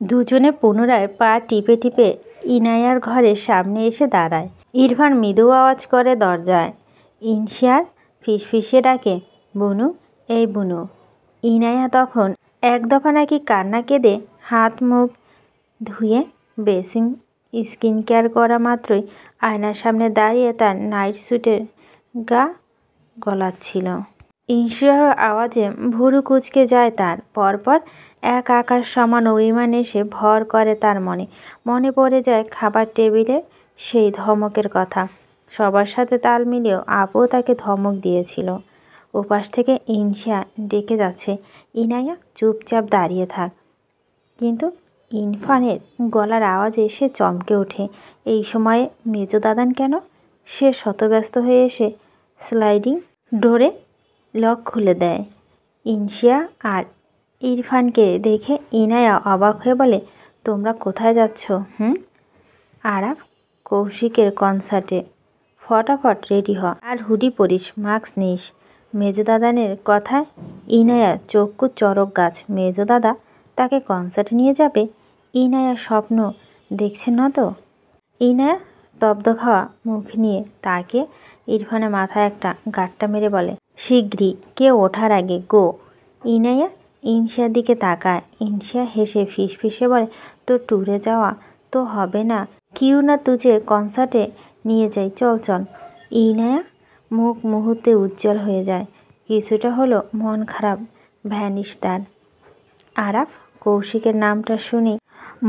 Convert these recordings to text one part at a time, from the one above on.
দুজনে পুনরায় পা টিপে টিপে ইনায়ার ঘরের সামনে এসে দাঁড়ায়। ইরফান মৃদু আওয়াজ করে দরজায়। ইনশিয়ার ফিসফিসিয়ে ডাকে, বুনু, এই বুনু। ইনায়া তখন এক দফা নাকি কান্না কেঁদে হাত মুখ ধুয়ে বেসিং স্কিন কেয়ার করা মাত্রই আয়নার সামনে দাঁড়িয়ে তার নাইট স্যুটের গা গলাচ্ছিল। ইনশিয়ার আওয়াজে ভুরু কুঁচকে যায় তার। পরপর এক আকাশ সমান অভিমান এসে ভর করে তার মনে। মনে পড়ে যায় খাবার টেবিলে সেই ধমকের কথা। সবার সাথে তাল মিলিয়েও আপুও তাকে ধমক দিয়েছিল। ওপাশ থেকে ইনশিয়া ডেকে যাচ্ছে, ইনায়া চুপচাপ দাঁড়িয়ে থাক। কিন্তু ইরফানের গলার আওয়াজে সে চমকে ওঠে। এই সময়ে মেজো দাদান কেন? সে শতব্যস্ত হয়ে এসে স্লাইডিং ডোরে লক খুলে দেয়। ইনশিয়া আর ইরফানকে দেখে ইনায়া অবাক হয়ে বলে, তোমরা কোথায় যাচ্ছ? আরাফ, কৌশিকের কনসার্টে। ফটাফট রেডি হ, আর হুডি পরিস, মাস্ক নিস। মেজো দাদানের কথায় ইনায়া চক্ষু চড়ক গাছ। মেজো দাদা তাকে কনসার্টে নিয়ে যাবে? ইনায়া স্বপ্ন দেখছে না তো? ইনায়া তব্দ খাওয়া মুখ নিয়ে তাকে ইরফানের মাথায় একটা গাঁট্টা মেরে বলে, শিগগিরই, কেউ ওঠার আগে গো। ইনায়া ইনশিয়ার দিকে তাকায়। ইনশিয়া হেসে ফিসফিসে বলে, তো ট্যুরে যাওয়া তো হবে না, কিউ না তুঝে কনসার্টে নিয়ে যাই, চল চল। ইনায়া মুখ মুহূর্তে উজ্জ্বল হয়ে যায়। কিছুটা হলো মন খারাপ ভ্যানিশ তার। আরাফ, কৌশিকের নামটা শুনেই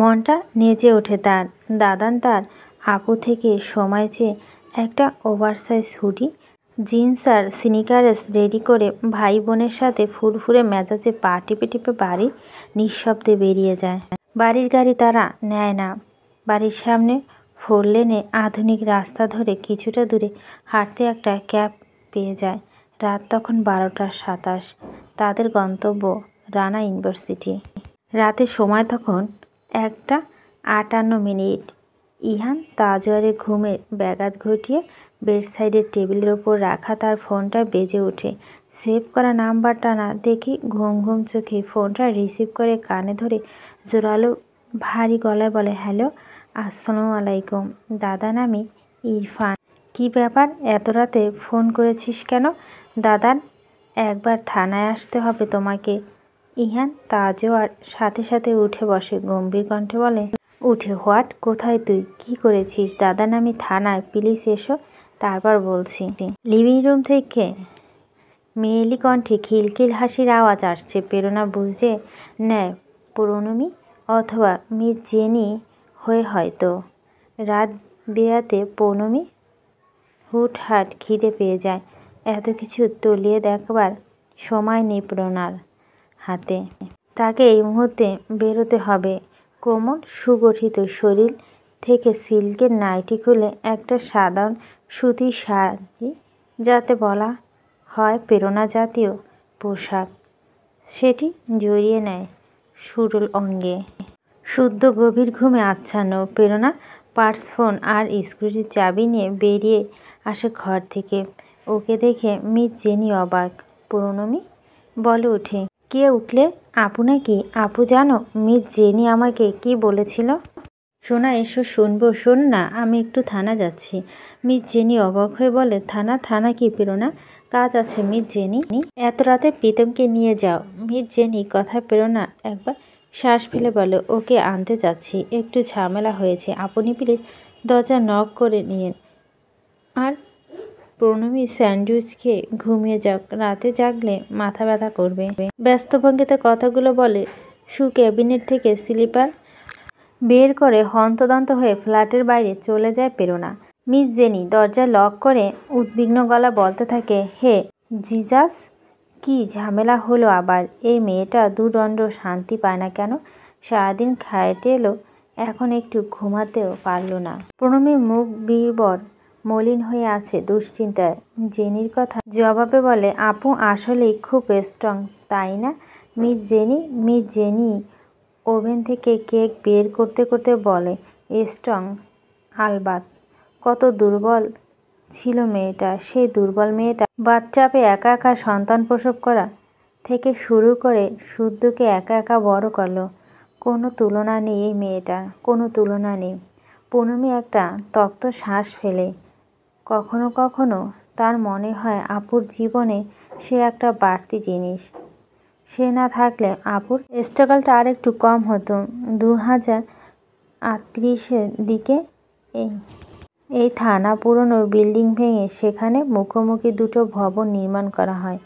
মনটা নেচে ওঠে তার। দাদান তার আপু থেকে সময় চেয়ে একটা ওভারসাইজ হুডি, জিন্স আর স্নিকার্স রেডি করে ভাই বোনের সাথে ফুরফুরে মেজাজে পা টিপে টিপে বাড়ি নিঃশব্দে বেরিয়ে যায়। বাড়ির গাড়ি তারা নেয় না। বাড়ির সামনে 4 লেনে আধুনিক রাস্তা ধরে কিছুটা দূরে হাঁটতে একটা ক্যাব পেয়ে যায়। রাত তখন 12:27। তাদের গন্তব্য রানা ইউনিভার্সিটি। রাতের সময় তখন 1:58। ইহান তাজওয়ারে ঘুমের ব্যাঘাত ঘটিয়ে বেডসাইডের টেবিলের ওপর রাখা তার ফোনটা বেজে ওঠে। সেভ করা নাম্বারটা না দেখে ঘুম ঘুম চোখে ফোনটা রিসিভ করে কানে ধরে জোরালো ভারী গলায় বলে, হ্যালো, আসসালামু আলাইকুম দাদান, আমি ইরফান। কি ব্যাপার, এত রাতে ফোন করেছিস কেন? দাদান, একবার থানায় আসতে হবে তোমাকে। ইহান তাজওয়ার সাথে সাথে উঠে বসে, গম্ভীর কণ্ঠে বলে, উঠে হোয়াট? কোথায় তুই? কি করেছিস? দাদান, আমি থানায়, প্লিজ এসো, তারপর বলছি। লিভিং রুম থেকে মেয়েলি কণ্ঠে খিলখিল হাসির আওয়াজ আসছে। প্রেরণা বুঝে নেয় প্রণমী অথবা মিস জেনি হয়ে হয়তো। রাত বেয়াতে প্রণমী হুটহাট খিদে পেয়ে যায়। এত কিছু তলিয়ে দেখবার সময় নেই প্রণার হাতে। তাকে এই মুহূর্তে বেরোতে হবে। কোমল সুগঠিত শরীর থেকে সিল্কের নাইটি খুলে একটা সাধারণ সুতির শাড়ি, যাতে বলা হয় প্রেরণা জাতীয় পোশাক, সেটি জড়িয়ে নেয় সুরল অঙ্গে। শুদ্ধ গভীর ঘুমে আচ্ছন্ন প্রেরণা পার্স, ফোন আর স্কুটির চাবি নিয়ে বেরিয়ে আসে ঘর থেকে। ওকে দেখে মিস জেনি অবাক। প্রণমী বলে উঠে, কে উঠলে? আপু নাকি? আপু, জানো মিস জেনি আমাকে কি বলেছিল? সোনা, এসো শুনবো। শোন না, আমি একটু থানা যাচ্ছি। মিস জেনি অবাক হয়ে বলে, থানা? থানা কি প্রেরণা? কাজ আছে মিস জেনি। এত রাতে প্রীতমকে নিয়ে যাও। মিস জেনি কথায় প্রেরণা একবার শ্বাস ফেলে বলে, ওকে আনতে যাচ্ছি, একটু ঝামেলা হয়েছে, আপনি প্লিজ দরজা নক করে নিন। আর প্রণমী স্যান্ডউইচ খেয়ে ঘুমিয়ে যাক, রাতে জাগলে মাথা ব্যথা করবে। ব্যস্ত ভঙ্গিতে কথাগুলো বলে ক্যাবিনেট থেকে স্লিপার বের করে হন্তদন্ত হয়ে ফ্ল্যাটের বাইরে চলে যায় প্রেরণা। মিস জেনি দরজা লক করে উদ্বিগ্ন গলা বলতে থাকে, হে জিজাস, কি ঝামেলা হলো আবার? এই মেয়েটা দুদণ্ড শান্তি পায় না কেন? সারাদিন খাইতে এলো, এখন একটু ঘুমাতেও পারল না। প্রণমীর মুখ বিবর মলিন হয়ে আছে দুশ্চিন্তায়। জেনির কথা জবাবে বলে, আপু আসলেই খুব স্ট্রং, তাই না miss jenny? Miss jenny oven থেকে কেক বের করতে করতে বলে, স্ট্রং আলবাত। কত দুর্বল ছিল মেয়েটা। সেই দুর্বল মেয়েটা বাচ্চাপে একা একা সন্তান প্রসব করা থেকে শুরু করে শুদ্ধকে একা একা বড় করলো। কোনো তুলনা নেই এই মেয়েটার, কোনো তুলনা নেই। পুনমি একটা তপ্ত শ্বাস ফেলে। কখনো কখনো তার মনে হয় আপুর জীবনে সে একটা বাড়তি জিনিস। সে না থাকলে আপুর স্ট্রাগলটা আর একটু কম হতো। 2038-এর দিকে এই থানা পুরনো বিল্ডিং ভেঙে সেখানে মুখোমুখি দুটো ভবন নির্মাণ করা হয়।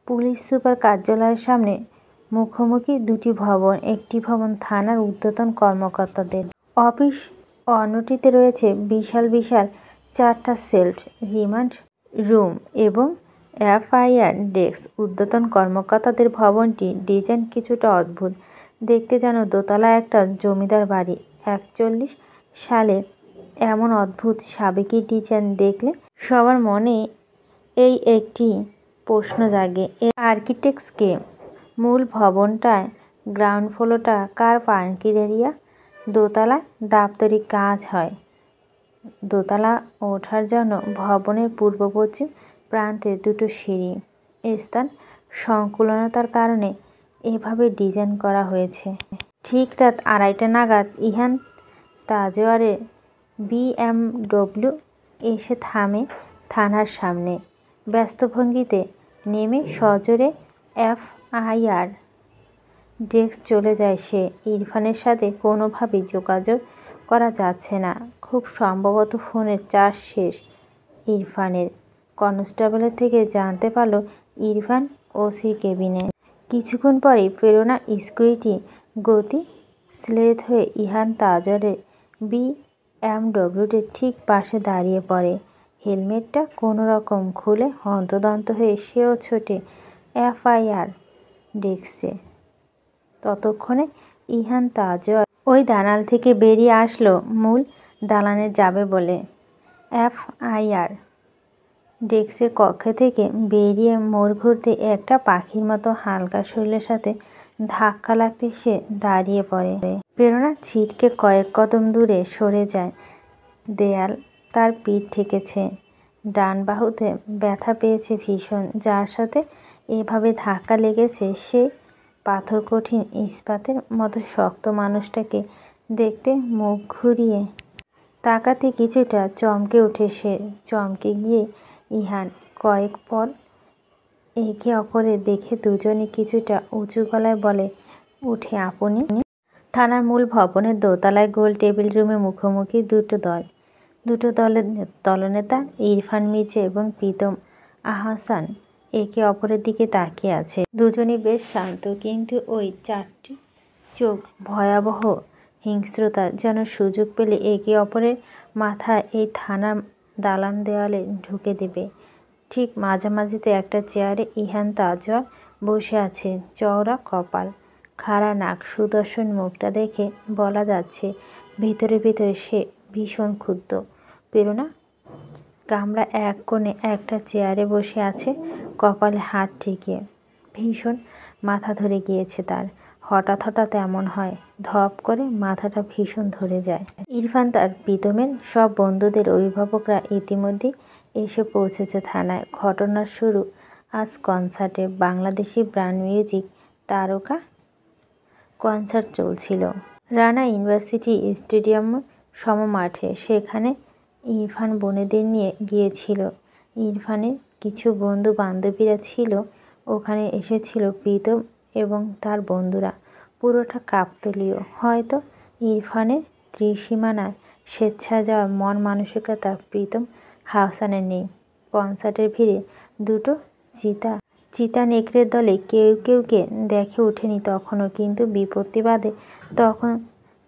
পুলিশ সুপার কার্যালয়ের সামনে মুখোমুখি দুটি ভবন। একটি ভবন থানার ঊর্ধ্বতন কর্মকর্তাদের অফিস, অন্যটিতে রয়েছে বিশাল বিশাল 4টা সেলফ, রিমান্ড রুম এবং এফআইআর ডেস্ক। ঊর্ধ্বতন কর্মকর্তাদের ভবনটি ডিজাইন কিছুটা অদ্ভুত, দেখতে যেন দোতলা একটা জমিদার বাড়ি। 41 সালে এমন অদ্ভুত সাবেকি ডিজাইন দেখলে সবার মনে এই একটি প্রশ্ন জাগে, এর আর্কিটেক্টস কে? মূল ভবনটায় গ্রাউন্ড ফ্লোরটা কার পার্কিং এরিয়া। দোতলায় দাপ্তরিক কাজ হয়। দোতলা ওঠার জন্য ভবনের পূর্ব পশ্চিম প্রান্তে দুটো সিঁড়ি। স্থান সংকুলনতার কারণে এভাবে ডিজাইন করা হয়েছে। ঠিক রাত 2:30 নাগাদ ইহান তাজওয়ারের BMW এসে থামে থানার সামনে। ব্যস্ত ভঙ্গিতে নেমে সজোরে এফআইআর ডেস্ক চলে যায় সে। ইরফানের সাথে কোনোভাবেই যোগাযোগ করা যাচ্ছে না। খুব সম্ভবত ফোনের চার্জ শেষ ইরফানের। কনস্টেবলের থেকে জানতে পারল ইরফান ওসির কেবিনে। কিছুক্ষণ পরেই প্রেরণা স্কুটি গতি স্লেথ হয়ে ইহান তাজওয়ারের BMWটির ঠিক পাশে দাঁড়িয়ে পড়ে। হেলমেটটা কোনো রকম খুলে হন্তদন্ত হয়ে সেও ছোটে এফআইআর ডেস্কে। ততক্ষণে ইহান তাজওয়ার ওই দালান থেকে বেরিয়ে আসলো মূল দালানে যাবে বলে। এফআইআর ডেস্কের কক্ষ থেকে বেরিয়ে মোড় ঘুরতে একটা পাখির মতো হালকা শরীরের সাথে ধাক্কা লাগতে সে দাঁড়িয়ে পড়ে। প্রেরণা ছিটকে কয়েক কদম দূরে সরে যায়। দেয়াল তার পিঠ ঠেকেছে। ডান বাহুতে ব্যথা পেয়েছে ভীষণ। যার সাথে এভাবে ধাক্কা লেগেছে সে পাথর কঠিন ইস্পাতের মতো শক্ত মানুষটাকে দেখতে মুখ ঘুরিয়ে তাকাতে কিছুটা চমকে ওঠে সে। চমকে গিয়ে ইহান কয়েক পল একে অপরের দেখে দুজনে কিছুটা উঁচু গলায় বলে উঠে, আপনি? থানার মূল ভবনের দোতলায় গোল টেবিল রুমে মুখোমুখি দুটো দলের দলনেতা ইরফান মির্জা এবং প্রীতম আহসান একে অপরের দিকে তাকিয়ে আছে। দুজনই বেশ শান্ত, কিন্তু ওই 4টি চোখ ভয়াবহ হিংস্রতা, যেন সুযোগ পেলে একে অপরের মাথায় এই থানার দালান দেওয়ালে ঢুকে দেবে। ঠিক মাঝামাঝিতে একটা চেয়ারে ইহান তাজওয়ার বসে আছে। চওড়া কপাল, খাড়া নাক, সুদর্শন মুখটা দেখে বলা যাচ্ছে ভিতরে ভিতরে সে ভীষণ ক্ষুব্ধ। প্রেরণা কামরা এক কোণে একটা চেয়ারে বসে আছে, কপালে হাত ঠেকিয়ে। ভীষণ মাথা ধরে গিয়েছে তার। হঠাৎ হঠাৎ এমন হয়, ধপ করে মাথাটা ভীষণ ধরে যায়। ইরফান তার প্রীতমের সব বন্ধুদের অভিভাবকরা ইতিমধ্যেই এসে পৌঁছেছে থানায়। ঘটনার শুরু আজ কনসার্টে। বাংলাদেশি ব্র্যান্ড মিউজিক তারকা কনসার্ট চলছিল রানা ইউনিভার্সিটি স্টেডিয়াম সম মাঠে। সেখানে ইরফান বোনেদের নিয়ে গিয়েছিল। ইরফানের কিছু বন্ধু বান্ধবীরা ছিল ওখানে। এসেছিল প্রীতম এবং তার বন্ধুরা। পুরোটা কাকতালীয়। হয়তো ইরফানের ত্রিসীমানায় স্বেচ্ছায় যাওয়ার মন মানসিকতা প্রীতম আহসানের নেই। কনসার্টের ভিড়ে দুটো চিতা নেকড়ের দলে কেউকে দেখে ওঠেনি তখনও। কিন্তু বিপত্তি বাধে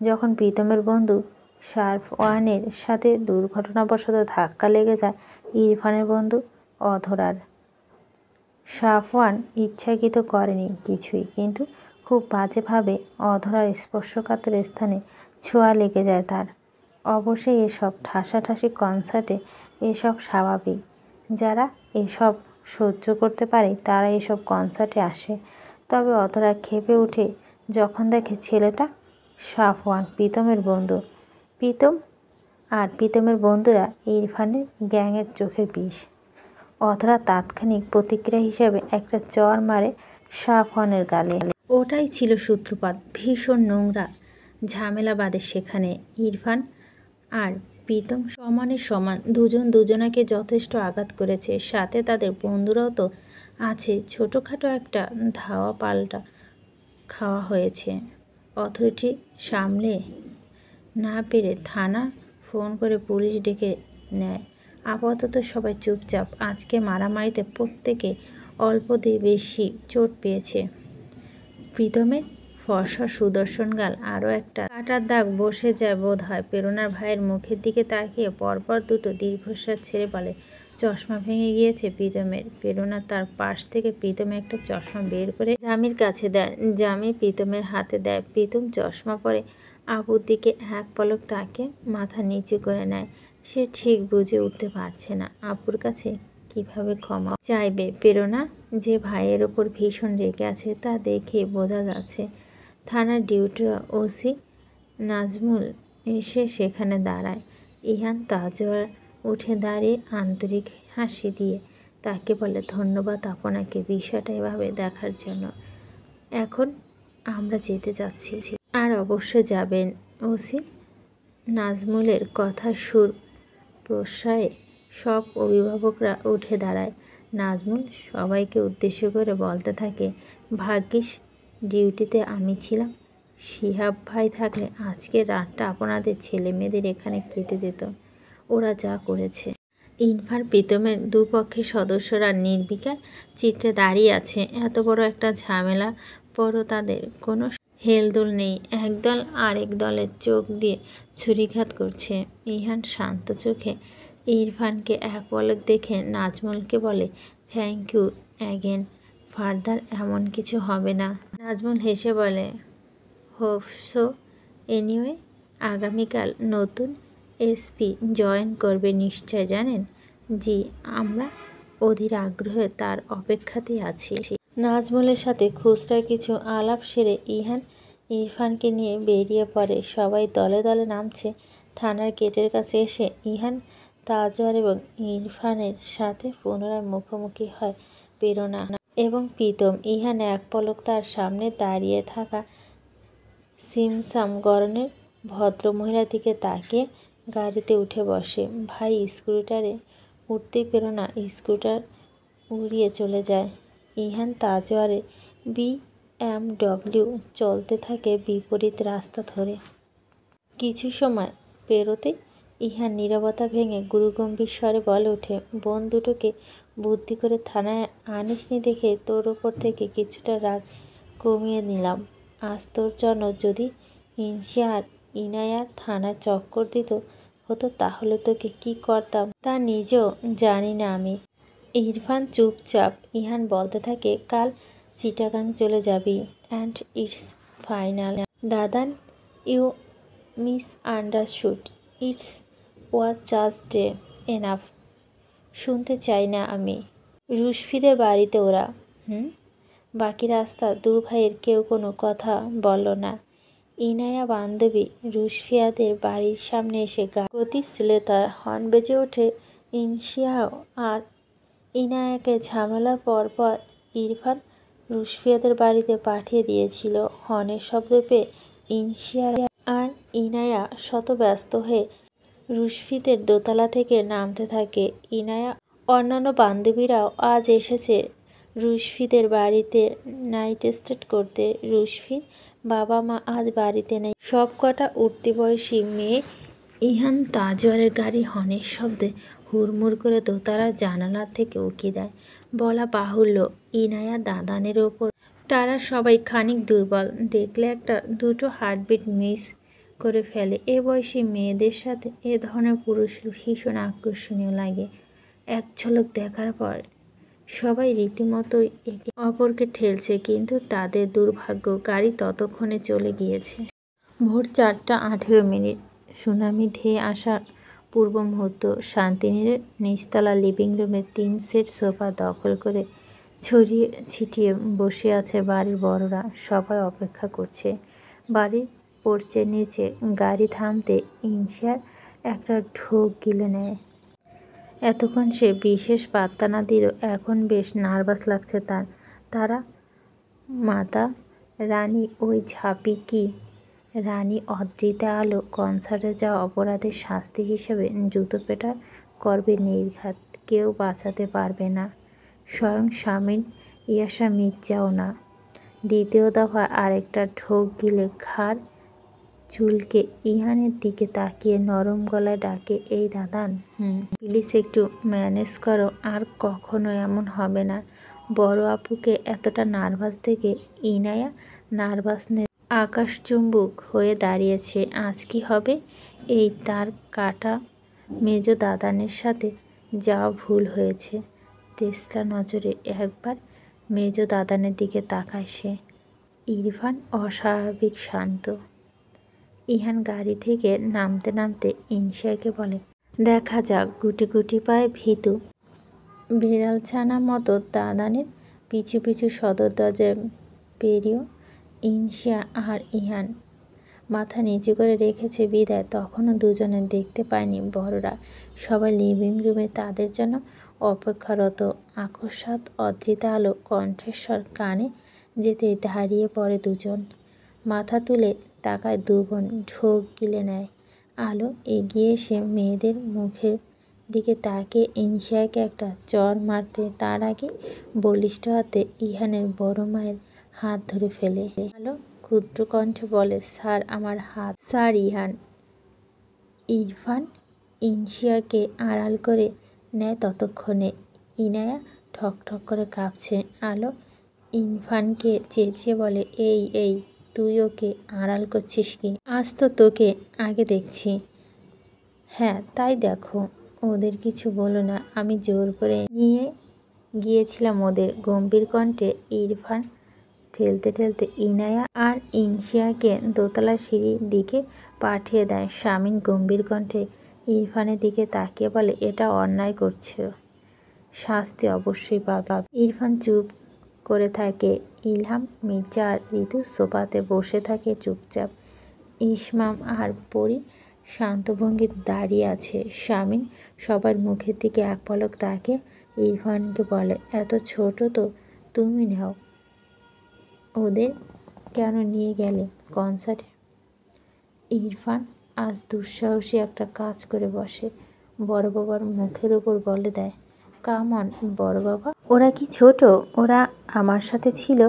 যখন প্রীতমের বন্ধু সারওয়ানের সাথে দুর্ঘটনাবশত ধাক্কা লেগে যায় ইরফানের বন্ধু অধরার। সারওয়ান ইচ্ছাকৃত করেনি কিছুই, কিন্তু খুব বাজেভাবে অধরার স্পর্শকাতর স্থানে ছোঁয়া লেগে যায় তার। অবশ্যই এসব ঠাসাঠাসি কনসার্টে এসব স্বাভাবিক। যারা এসব সহ্য করতে পারে তারা এসব কনসার্টে আসে। তবে অধরা ক্ষেপে ওঠে যখন দেখে ছেলেটা সারওয়ান, প্রীতমের বন্ধু। প্রীতমের বন্ধুরা ইরফানের গ্যাংয়ের চোখের বিষ। অধরা তাৎক্ষণিক প্রতিক্রিয়া হিসেবে একটা চড় মারে সারওয়ানের গালে। ওটাই ছিল সূত্রপাত। ভীষণ নোংরা ঝামেলা বাঁধে সেখানে। ইরফান আর প্রীতম সমানে সমান, দুজন দুজনাকে যথেষ্ট আঘাত করেছে। সাথে তাদের বন্ধুরাও তো আছে। ছোটোখাটো একটা ধাওয়া পাল্টা খাওয়া হয়েছে। অথরিটি সামলে না পেরে থানা ফোন করে পুলিশ ডেকে নেয়। আপাতত সবাই চুপচাপ। আজকে মারামারিতে প্রত্যেকে অল্প দিয়ে বেশি চোট পেয়েছে। প্রীতমের ফর্সা সুদর্শন গাল আরও একটা কাটার দাগ বসে যায় বোধ হয়। প্রেরণার ভাইয়ের মুখের দিকে তাকিয়ে পরপর দুটো দীর্ঘশ্বাস ছেড়ে বলে, চশমা ভেঙে গিয়েছে প্রীতমের। প্রেরণা তার পাশ থেকে প্রীতমে একটা চশমা বের করে জামির কাছে দেয়। জামি প্রীতমের হাতে দেয়। প্রীতম চশমা পরে আপুর দিকে এক পলক তাকে মাথা নিচু করে নেয়। সে ঠিক বুঝে উঠতে পারছে না আপুর কাছে কিভাবে ক্ষমা চাইবে। প্রেরণা যে ভাইয়ের ওপর ভীষণ রেগে আছে তা দেখে বোঝা যাচ্ছে। থানার ডিউটি ওসি নাজমুল এসে সেখানে দাঁড়ায়। ইহান তাজওয়ার উঠে দাঁড়িয়ে আন্তরিক হাসি দিয়ে তাকে বলে, ধন্যবাদ আপনাকে বিষয়টা এভাবে দেখার জন্য। এখন আমরা যেতে যাচ্ছি। আর অবশ্য যাবেন। ওসি নাজমুলের কথা সুর প্রশ্রয়ে সব অভিভাবকরা উঠে দাঁড়ায়। নাজমুল সবাইকে উদ্দেশ্য করে বলতে থাকে, ভাগ্যিস ডিউটিতে আমি ছিলাম। শিহাব ভাই থাকলে আজকের রাতটা আপনাদের ছেলে মেয়েদের এখানে কেটে যেত। ওরা যা করেছে। ইরফান প্রীতমের দুপক্ষের সদস্যরা নির্বিকার চিত্রে দাঁড়িয়ে আছে। এত বড় একটা ঝামেলা পরও তাদের কোনো হেলদোল নেই। একদল আরেক দলের চোখ দিয়ে ছুরিঘাত করছে। ইহান শান্ত চোখে ইরফানকে এক পলক দেখে নাজমুলকে বলে, থ্যাংক ইউ অ্যাগেন। ফার্দার এমন কিছু হবে না। নাজমুল হেসে বলে, হোপ সো। এনিওয়ে, আগামীকাল নতুন এসপি জয়েন করবে নিশ্চয় জানেন? জি, আমরা অধীর আগ্রহে তার অপেক্ষাতেই আছি। নাজমুলের সাথে খুচরা কিছু আলাপ সেরে ইহান ইরফানকে নিয়ে বেরিয়ে পড়ে। সবাই দলে দলে নামছে। থানার গেটের কাছে এসে ইহান তাজওয়ার এবং ইরফানের সাথে পুনরায় মুখোমুখি হয় প্রেরণা এবং প্রীতম। ইহান এক পলক তার সামনে দাঁড়িয়ে থাকা সিমসাম গড়নের ভদ্রমহিলার দিকে তাকিয়ে গাড়িতে উঠে বসে। ভাই স্কুটারে উঠতেই প্রেরণা স্কুটার উড়িয়ে চলে যায়। ইহান তাজওয়ারের BMW চলতে থাকে বিপরীত রাস্তা ধরে। কিছু সময় পেরোতে ইহান নীরবতা ভেঙে গুরুগম্ভীর স্বরে বলে ওঠে, বোন দুটোকে বুদ্ধি করে থানায় আনিসনি দেখে তোর ওপর থেকে কিছুটা রাগ কমিয়ে নিলাম। আজ তোর জন্য যদি ইনসিয়া আর ইনায়ার থানায় চক্কর দিত হতো তাহলে তোকে কি করতাম তা নিজেও জানি না আমি। ইরফান চুপচাপ। ইহান বলতে থাকে, কাল চিটাগাং চলে যাবি অ্যান্ড ইটস ফাইনাল। দাদান, you misunderstood. It's was just enough. শুনতে চাই না আমি। রুশফিদের বাড়িতে ওরা। বাকি রাস্তা দু ভাইয়ের কেউ কোনো কথা বলল না। ইনায়া বান্ধবী রুশফিয়াদের বাড়ির সামনে এসে গতিশীলতায় হর্ন বেজে ওঠে। ইনসিয়াও আর ইনায়াকে ঝামেলার পর ইরফান রুশফিয়াদের বাড়িতে পাঠিয়ে দিয়েছিল। হর্নের শব্দ পেয়ে ইনসিয়া আর ইনায়া শতব্যস্ত হয়ে রুশফিদের দোতলা থেকে নামতে থাকে। ইনায়া অন্যান্য বান্ধবীরাও আজ এসেছে রুশফিদের বাড়িতে নাইট স্টে করতে। রুশফির বাবা মা আজ বাড়িতে নেই। সব কটা উঠতি বয়সী মেয়ে। ইহান তাজওয়ারের গাড়ি হর্নের শব্দে হুড়মুড় করে দোতলার জানালা থেকে উঁকি দেয়। বলা বাহুল্য, ইনায়া দাদানের ওপর তারা সবাই খানিক দুর্বল। দেখলে একটা দুটো হার্টবিট মিস করে ফেলে। এ বয়সী মেয়েদের সাথে এ ধরনের পুরুষের ভীষণ আকর্ষণীয় লাগে। এক ঝলক দেখার পর সবাই রীতিমতোই একে অপরকে ঠেলছে। কিন্তু তাদের দুর্ভাগ্য, গাড়ি ততক্ষণে চলে গিয়েছে। ভোর 4:18। সুনামি ধেয়ে আসার পূর্ব মুহূর্ত। শান্তিনীরের নিচতলা লিভিং রুমে 3 সেট সোফা দখল করে ছড়িয়ে ছিটিয়ে বসে আছে বাড়ির বড়রা। সবাই অপেক্ষা করছে। বাড়ির পোর্চের নিচে গাড়ি থামতে ইনসিয়ার একটা ঢোক গিলে নেয়। এতক্ষণ সে বিশেষ পাত্তা না দিলেও এখন বেশ নার্ভাস লাগছে তার। তারা মাতা রানী ওই ঝাঁপি কি? রানী অদ্রিতা আলো কনসার্টে যাওয়া অপরাধের শাস্তি হিসেবে জুতো পেটা করবে নির্ঘাত। কেউ বাঁচাতে পারবে না, স্বয়ং শামীম ইয়াসা মির্জাও না। দ্বিতীয় দফা আরেকটা ঢোক গিলে ঘাড় চুলকে ইহানের দিকে তাকিয়ে নরম গলায় ডাকে, এই দাদান, প্লিজ একটু ম্যানেজ করো, আর কখনো এমন হবে না। বড় আপুকে এতটা নার্ভাস দেখে ইনায়া নার্ভাসনেস আকাশচুম্বক হয়ে দাঁড়িয়েছে। আজ কি হবে? এই তার কাটা মেজো দাদানের সাথে যাওয়া ভুল হয়েছে। তেসরা নজরে একবার মেজো দাদানের দিকে তাকায় সে। ইরফান অস্বাভাবিক শান্ত। ইহান গাড়ি থেকে নামতে নামতে ইনশিয়াকে বলে, দেখা যাক। গুটি গুটি পায়ে ভীতু বিড়ালছানা মতো দাদানের পিছু পিছু সদর দরজায় পেরিয়েও ইনশিয়া আর ইহান মাথা নিচু করে রেখেছে বিদায় তখনও দুজনে দেখতে পায়নি বড়রা। সবাই লিভিং রুমে তাদের জন্য অপেক্ষারত। আকস্মাৎ অদ্রিতা আলো কণ্ঠস্বর কানে যেতেই দাঁড়িয়ে পড়ে দুজন। মাথা তুলে তাকায় দুবোন, ঢোক গিলে নেয়। আলো এগিয়ে এসে মেয়েদের মুখের দিকে তাকিয়ে ইনশিয়াকে একটা চড় মারতে তার আগে বলিষ্ঠ হাতে ইহানের বড় মায়ের হাত ধরে ফেলে। আলো ক্ষুদ্র কণ্ঠে বলে, স্যার আমার হাত। স্যার। ইহান ইরফান ইনশিয়াকে আড়াল করে নেয়। ততক্ষণে ইনায়া ঠকঠক করে কাঁপছে। আলো ইরফানকে চেঁচিয়ে বলে, এই এই তুই ওকে আড়াল করছিস কি? আজ তো তোকে আগে দেখছি। হ্যাঁ তাই দেখো, ওদের কিছু বলো না, আমি জোর করে নিয়ে গিয়েছিলাম ওদের। গম্ভীর কণ্ঠে ইরফান ঠেলতে ঠেলতে ইনায়া আর ইনশিয়াকে দোতলার সিঁড়ির দিকে পাঠিয়ে দেয়। শামীম গম্ভীর কণ্ঠে ইরফানের দিকে তাকিয়ে বলে, এটা অন্যায় করছে, শাস্তি অবশ্যই পাবে। ইরফান চুপ করে থাকে। ইলহাম মির্জা আর ঋতু সোফাতে বসে থাকে চুপচাপ। ইসমাম আর পরি শান্ত ভঙ্গিতে দাঁড়িয়ে আছে। শামীম সবার মুখের দিকে এক পলক তাকিয়ে ইরফানকে বলে, এত ছোট তো, তুমি নাও। ওদের কেন নিয়ে গেলে কনসার্টে? ইরফান আজ দুঃসাহসী একটা কাজ করে বসে। বড় বাবার মুখের ওপর বলে দেয়, কাম অন বড় বাবা। ওরা কি ছোট? ওরা আমার সাথে ছিল।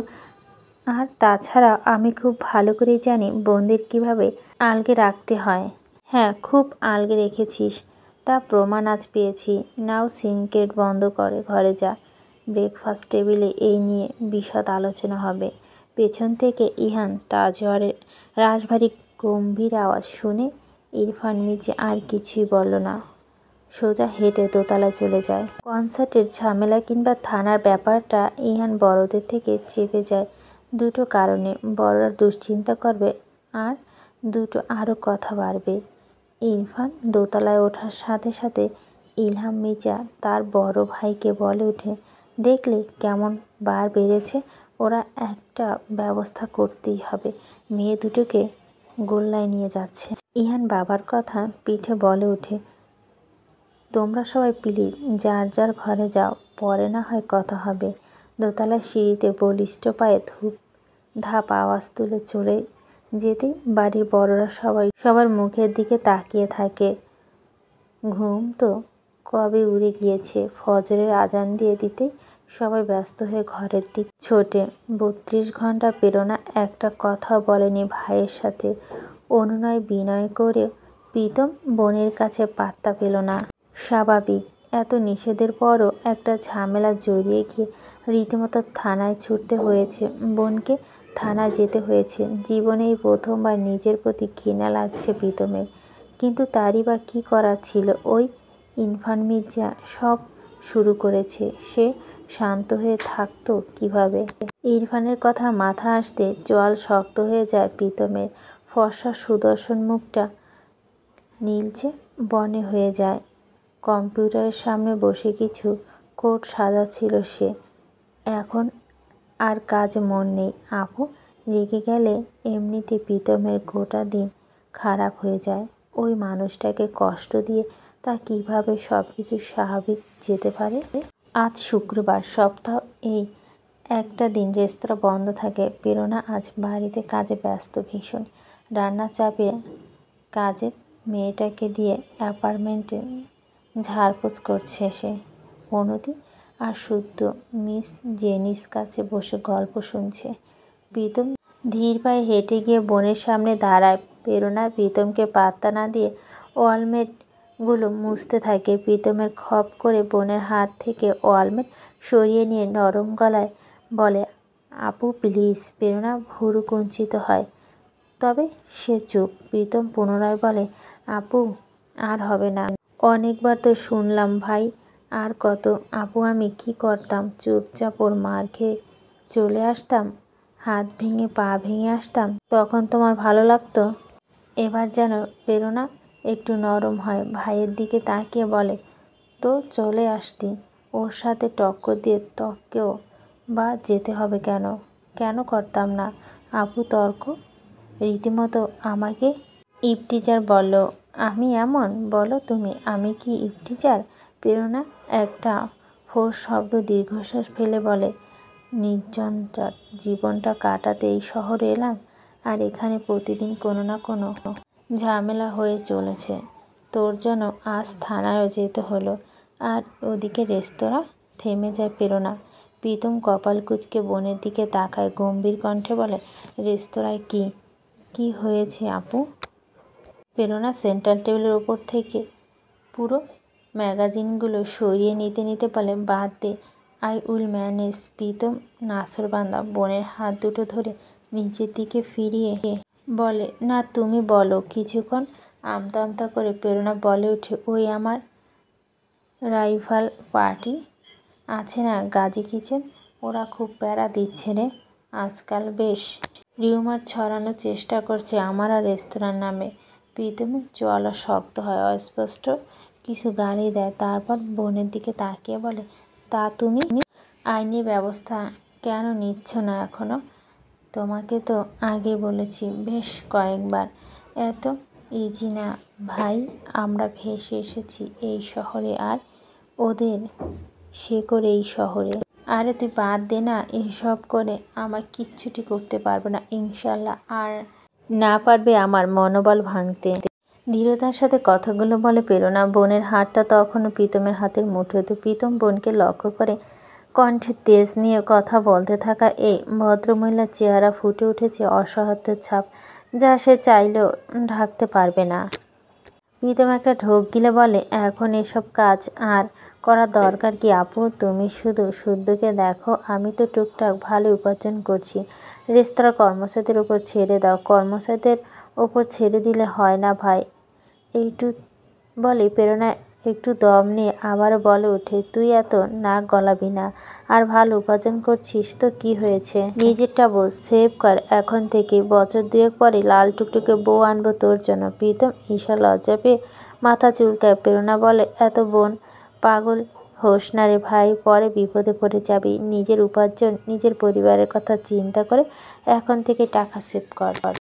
আর তাছাড়া আমি খুব ভালো করে জানি বোনদের কিভাবে আলগে রাখতে হয়। হ্যাঁ খুব আলগে রেখেছিস, তা প্রমাণ আজ পেয়েছি। নাও সিনক্রেট বন্ধ করে ঘরে যা। ব্রেকফাস্ট টেবিলে এই নিয়ে বিশদ আলোচনা হবে। পেছন থেকে ইহান তাজওয়ারের রাশভারী গম্ভীর আওয়াজ শুনে ইরফান মির্জা আর কিছুই বলল না, সোজা হেঁটে দোতলায় চলে যায়। কনসার্টের ঝামেলা কিংবা থানার ব্যাপারটা ইহান বড়দের থেকে চেপে যায় দুটো কারণে। বড়রা দুশ্চিন্তা করবে আর দুটো আরও কথা বাড়বে। ইরফান দোতলায় ওঠার সাথে সাথে ইলহাম মির্জা তার বড় ভাইকে বলে ওঠে, দেখলে কেমন বার বেড়েছে? ওরা একটা ব্যবস্থা করতেই হবে, মেয়ে দুটোকে গোল্লায় নিয়ে যাচ্ছে। ইহান বাবার কথা পিঠে বলে ওঠে, তোমরা সবাই প্লিজ যার যার ঘরে যাও, পরে না হয় কথা হবে। দোতলার সিঁড়িতে বলিষ্ঠ পায়ে ধূপ ধাপ আওয়াজ তুলে চলে যেতেই বাড়ির বড়রা সবার মুখের দিকে তাকিয়ে থাকে। ঘুম তো কবে উড়ে গিয়েছে। ফজরের আজান দিয়ে দিতেই সবাই ব্যস্ত হয়ে ঘরের দিক ছোটে। 32 ঘন্টা পেরোনা একটা কথা বলেনি ভাইয়ের সাথে। অনুনয় বিনয় করে প্রীতম বোনের কাছে পাত্তা পেল না। স্বাভাবিক, এত নিষেধের পরও একটা ঝামেলা জড়িয়ে গিয়ে রীতিমতো থানায় ছুটতে হয়েছে। বোনকে থানায় যেতে হয়েছে। জীবনে এই প্রথমবার নিজের প্রতি ঘৃণা লাগছে প্রীতমের। কিন্তু তারই বা কী করার ছিল? ওই ইরফান মির্জা সব শুরু করেছে, সে শান্ত হয়ে থাকতো কিভাবে? ইরফানের কথা মাথা আসতে চোয়াল শক্ত হয়ে যায় প্রীতমের। ফর্সা সুদর্শন মুখটা নীলচে বনে হয়ে যায়। কম্পিউটারের সামনে বসে কিছু কোড সাজাচ্ছিল সে। এখন আর কাজে মন নেই। আপু রেগে গেলে এমনিতে প্রীতমের গোটা দিন খারাপ হয়ে যায়। ওই মানুষটাকে কষ্ট দিয়ে তা কিভাবে সব কিছু স্বাভাবিক যেতে পারে? আজ শুক্রবার, সপ্তাহ এই একটা দিন রেস্তোরাঁ বন্ধ থাকে। প্রেরণা আজ বাড়িতে কাজে ব্যস্ত ভীষণ। রান্নার চাপে কাজের মেয়েটাকে দিয়ে অ্যাপার্টমেন্টে ঝাড়পোছ করছে সে। প্রণতি আর শুদ্ধ মিস জেনিস কাছে বসে গল্প শুনছে। প্রীতম ধীর পায়ে হেঁটে গিয়ে বোনের সামনে দাঁড়ায়। প্রেরণা প্রীতমকে পাত্তা না দিয়ে ওয়ালমেটগুলো মুছতে থাকে। প্রীতমের খপ করে বোনের হাত থেকে ওয়ালমেট সরিয়ে নিয়ে নরম গলায় বলে, আপু প্লিজ। প্রেরণা ভুরু কুঞ্চিত হয়, তবে সে চুপ। প্রীতম পুনরায় বলে, আপু আর হবে না, অনেকবার তো শুনলাম ভাই, আর কত। আপু আমি কি করতাম? চুপচাপ ওর মার খেয়ে চলে আসতাম, হাত ভেঙে পা ভেঙে আসতাম, তখন তোমার ভালো লাগতো? এবার যেন প্রেরণা একটু নরম হয়, ভাইয়ের দিকে তাকিয়ে বলে, তো চলে আসতি, ওর সাথে টক্কর দিয়ে তোকেও বা যেতে হবে কেন? কেন করতাম না? আপু তর্ক রীতিমতো আমাকে ইভটিজার বলল। আমি এমন? বলো তুমি, আমি কি ইভটিজার? প্রেরণা একটা ফোঁস শব্দ দীর্ঘশ্বাস ফেলে বলে, নির্জনটার জীবনটা কাটাতে এই শহরে এলাম, আর এখানে প্রতিদিন কোনো না কোনো ঝামেলা হয়ে চলেছে। তোর জন্য আজ থানায়ও যেতে হলো। আর ওদিকে রেস্তোরাঁ। থেমে যায় প্রেরণা। প্রীতম কপাল কুঁচকে বোনের দিকে তাকায়, গম্ভীর কণ্ঠে বলে, রেস্তোরাঁয় কি হয়েছে আপু? প্রেরণা সেন্টার টেবিলের ওপর থেকে পুরো ম্যাগাজিনগুলো সরিয়ে নিতে নিতে বলে, বাদ দে, আই উইল ম্যানেজ। প্রীতম নাছোড়বান্দা বোনের হাত দুটো ধরে নিচের দিকে ফিরিয়ে বলে, না তুমি বলো। কিছুক্ষণ আমতা আমতা করে প্রেরণা বলে ওঠে, ওই আমার রাইভাল পার্টি আছে না, গাজী কিচেন, ওরা খুব প্যারা দিচ্ছে রে আজকাল, বেশ রিউমার ছড়ানোর চেষ্টা করছে আমার আর রেস্তোরাঁর নামে। প্রীতমের গলা শক্ত হয়, অস্পষ্ট কিছু গালি দেয়, তারপর বোনের দিকে তাকিয়ে বলে, তা তুমি আইনি ব্যবস্থা কেন নিচ্ছ না এখনো? তোমাকে তো আগে বলেছি বেশ কয়েকবার, এত ইজি না ভাই, আমরা ভেসে এসেছি এই শহরে, আর ওদের শেকড় এই শহরে। আরে তুই বাদ দে না এসব করে, আমার কিচ্ছুটি করতে পারবে না ইনশাল্লাহ, আর না পারবে আমার মনোবল ভাঙতে। দৃঢ়তার সাথে কথাগুলো বলে প্রেরণা। বোনের হাতটা তখনও প্রীতমের হাতের মুঠোতে। প্রীতম বোনকে লক্ষ্য করে কণ্ঠে তেজ নিয়ে কথা বলতে থাকা এই ভদ্রমহিলার চেহারা ফুটে উঠেছে অসহায়ত্বের ছাপ, যা সে চাইলেও ঢাকতে পারবে না। প্রীতম একটা ঢোক গিলে বলে, এখন এসব কাজ আর করার দরকার কি আপু? তুমি শুধু শুদ্ধকে দেখো, আমি তো টুকটাক ভালো উপার্জন করছি। রেস্তোরাঁ কর্মচারীদের উপর ছেড়ে দাও। কর্মচারীদের ওপর ছেড়ে দিলে হয় না ভাই। এইটু বলে প্রেরণা একটু দম নিয়ে আবারও বলে ওঠে, তুই এত নাক গলাবি না, আর ভালো উপার্জন করছিস তো কি হয়েছে? নিজেরটা বোঝ, সেভ কর এখন থেকে, বছর দুয়েক পরে লাল টুকটুকে বউ আনবো তোর জন্য। প্রীতম ঈশা লজ্জা পেয়ে মাথা চুলকায়। প্রেরণা বলে, এত বোন পাগল হোস না রে ভাই, পরে বিপদে পড়ে যাবি। নিজের উপার্জন, নিজের পরিবারের কথা চিন্তা করে এখন থেকে টাকা সেভ কর।